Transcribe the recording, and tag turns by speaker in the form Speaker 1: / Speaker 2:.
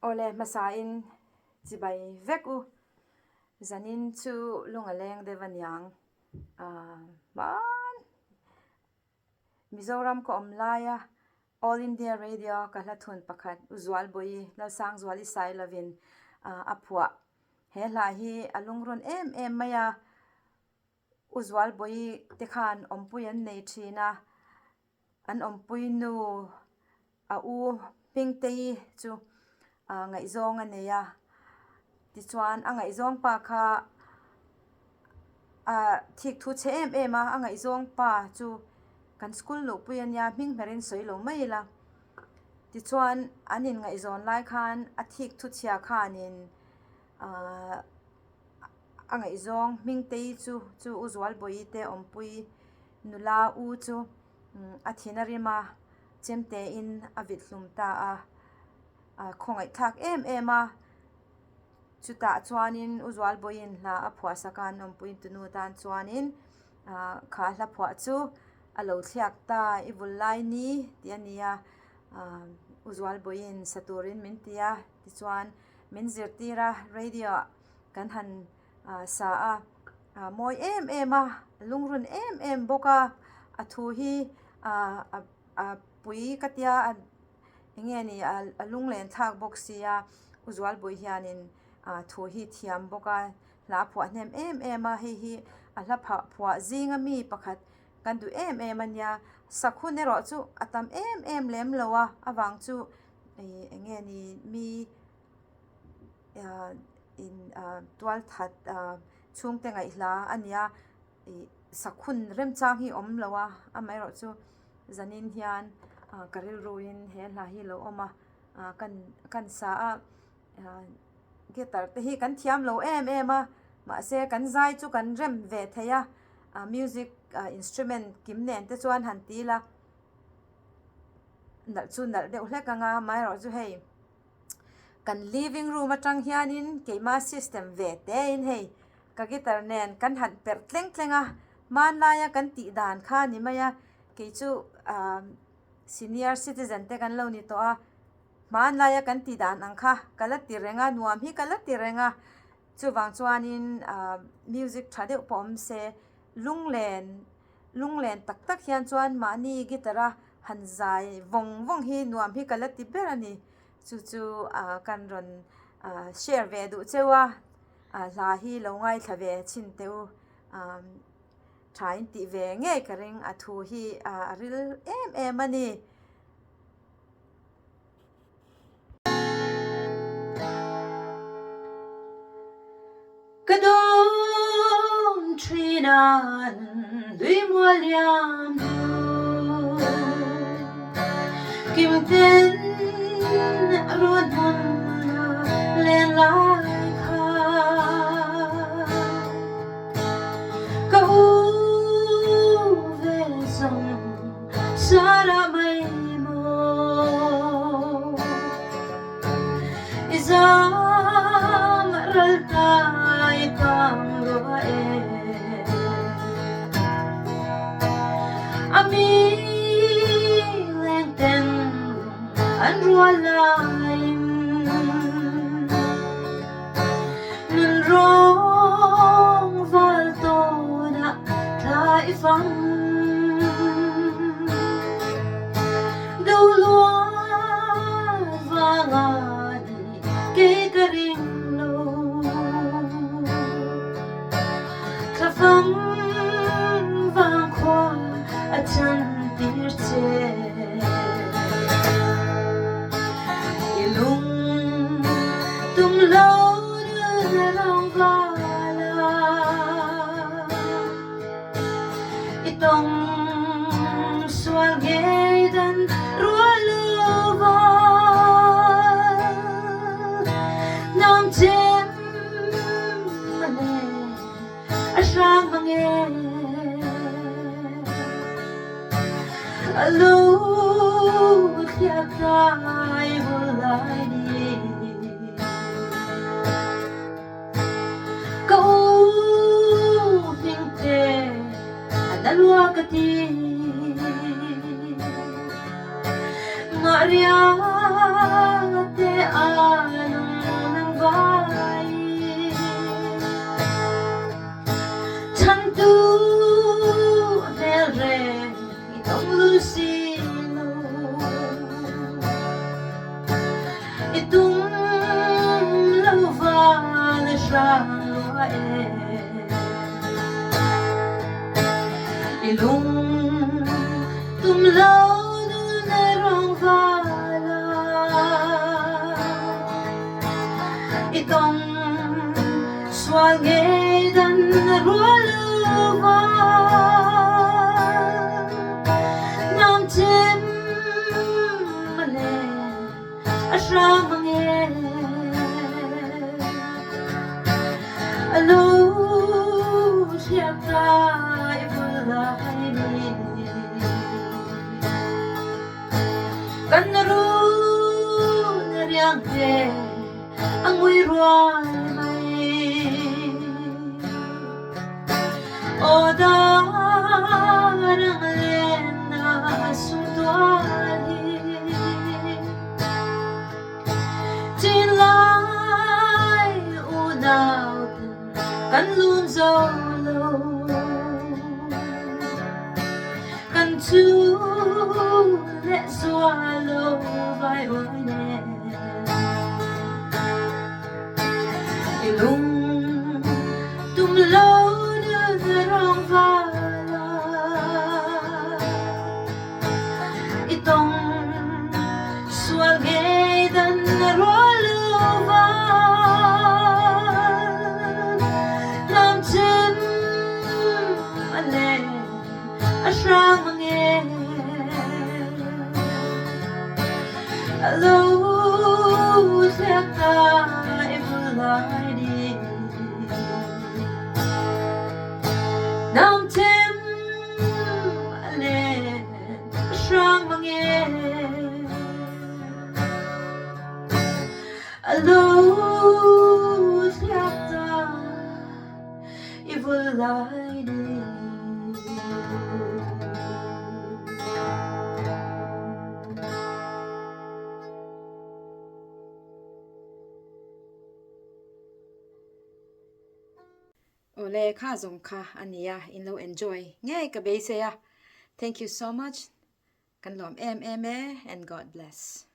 Speaker 1: ole masain chibai veku zanin chu lunga leng devanyang man Mizoram ko omlaya All India Radio kalathun pakhat Zualbawihi Lalsangzuali Sailo apua he lahi alungron em maya Zualbawihi tekhan ompuyan nei thina an ompuinu u pingtei chu ngai zong aneya ti chuan angai zong pa kha thik thu che em a angai zong pa chu kan school lo puyan ya ming merin Sailo mai la ti chuan anin ngai zon lai khan a thik thu chia khanin angai zong mingtei chu Zualbawihi te ompui nula u chu athinarima chemte in avitlum ta khongai thak em a chuta chuanin Zualbawihi la aphua sakan ompui tunu tan chuanin kha hla phua chu alo thliak ta I Vullai ni tiania Zualbawihi saturin min tia ti chuan min zirtira radio kan han sa moi em a lungrun em boka athu hi pui katia enge ni lunglen thak boxia Zualbawihi hianin thu hi thiam boka la phua hnem em a hi ala phua zinga mi pakhat kan du em ania sakhu ne ro chu atam em lem lowa awang chu enge ni mi in twal that chung te ngai hla ania sakhun rem chang hi om lowa amai ro chu zanin hian karil ruin he hla hi lo oma kan sa guitar te hi kan thiam lo em a ma se kan zai chu kan rem ve theya music instrument kim nen te chuan han ti la nal chu nal deuh hlek anga mai ro chu hei kan living room atang hianin keima system ve te in hei ka guitar nen kan han per tlenga man laya kan ti dan kha ni maya ke chu senior citizen te kan lo ni to a man laya kan ti dan ang kha kalati renga nuam hi kalati renga chu wang chuanin music thadeu pom se lunglen tak hian chuan mani gitara han zai vong hi nuam hi kalati berani chu kan ron share ve du chewa la hi lo ngai thave chin teu thain ti ve nge karing athu hi aril em ani kadon trinan dui mualiam kim ten ron hon len lai kha ka u ve song sara mai mo izam ral tai kam lo e ami leng ten an rualai nun rong val to na tai fang đâu lúa vàng cây cà ring lâu thà vắng vàng khoa ở chân tiệt che ilung tum lâu đưa lòng vala itong sual gaydan rualuva nam chem mane asang mange alo Thliak tai Vullai ni câu tình te analua kati Maria te itung lova na siyang luhae ilung tumlaw na rong vala itong swalge dan rualuva nam tim male ashramange alo siapa Vullai kan ru nariang he ang wirwal o darang lena sundwali Thliak unaw kan lumzolo kan tu le Zualbawihi ilung tumlaw rong vala itong swalge dan rualuva nam tim male ashramange alo Thliak Vullai nam tim ale shrang mange alo Thliak Vullai ole kha zong kha ania in lo enjoy nge ka be se ya thank you so much kan lom and God bless.